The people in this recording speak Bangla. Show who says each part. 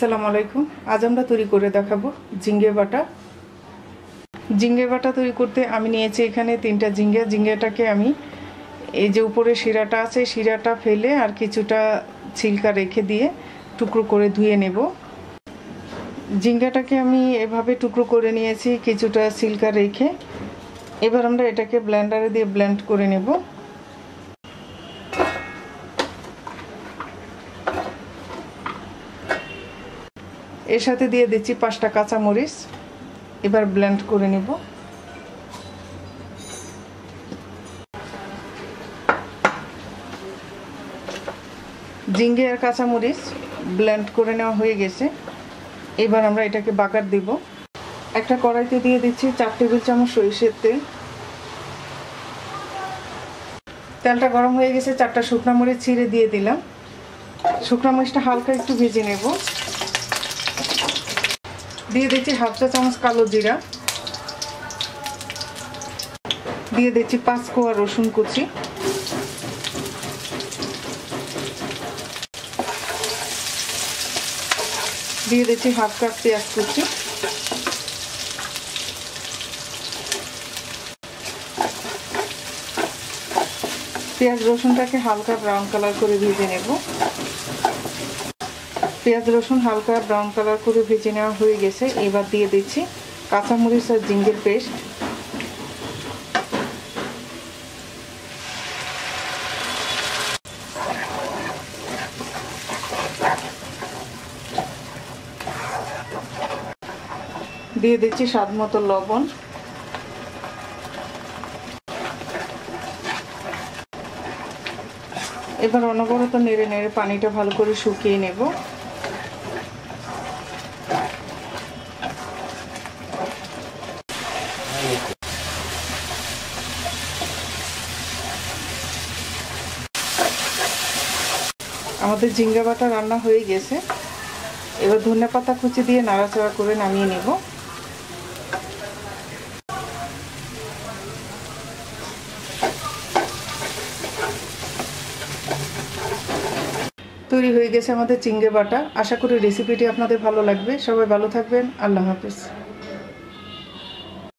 Speaker 1: আসসালামু আলাইকুম। আজ আমরা তৈরি করে দেখাবো ঝিঙ্গে বাটা। ঝিঙ্গে বাটা তৈরি করতে আমি নিয়েছি এখানে 3টা ঝিঙ্গা। ঝিঙ্গাটাকে আমি এই যে উপরে শিরাটা আছে শিরাটা ফেলে আর কিছুটা ছিলকা রেখে দিয়ে টুকরো করে ধুয়ে নেব। ঝিঙ্গাটাকে আমি এভাবে টুকরো করে নিয়েছি কিছুটা ছিলকা রেখে। এবার আমরা এটাকে ব্লেন্ডারে দিয়ে ব্লেন্ড করে নেব। এর সাথে দিয়ে দিচ্ছি 5টা কাঁচামরিচ। এবার ব্লেন্ড করে নেব। ঝিঙ্গে আর কাঁচামরিচ ব্লেন্ড করে নেওয়া হয়ে গেছে। এবার আমরা এটাকে বাগার দেব। একটা কড়াইতে দিয়ে দিচ্ছি 4 টেবিল চামচ সরিষার তেল। তেলটা গরম হয়ে গেছে, 4টা শুকনো মরিচ ছিঁড়ে দিয়ে দিলাম। শুকনো মরিচটা হালকা একটু ভেজে নেব। দিয়ে দিচ্ছি 1/2 চা চামচ কালো জিরা। দিয়ে দিচ্ছি 5 কোয়া রসুন কুচি। দিয়ে দিচ্ছি 1/2 কাপ পেঁয়াজ কুচি। পেঁয়াজ রসুনটাকে হালকা ব্রাউন কালার করে ভেজে নেব। পেঁয়াজ রসুন হালকা ব্রাউন কালার করে ভেজে নেওয়া হয়ে গেছে। এবার দিয়ে দিচ্ছি কাঁচামরিচ আর জিঞ্জার পেস্ট। দিয়ে দিচ্ছি স্বাদ মতো লবণ। এবার অনবরত নেড়ে নেড়ে পানিটা ভালো করে শুকিয়ে নেব। আমাদের ঝিঙ্গা বাটা রান্না হয়ে গেছে। এবার ধনেপাতা কুচি দিয়ে নাড়াচাড়া করে নামিয়ে নেব। তৈরি হয়ে গেছে আমাদের ঝিঙ্গে বাটা। আশা করি রেসিপিটি আপনাদের ভালো লাগবে। সবাই ভালো থাকবেন। আল্লাহ হাফেজ।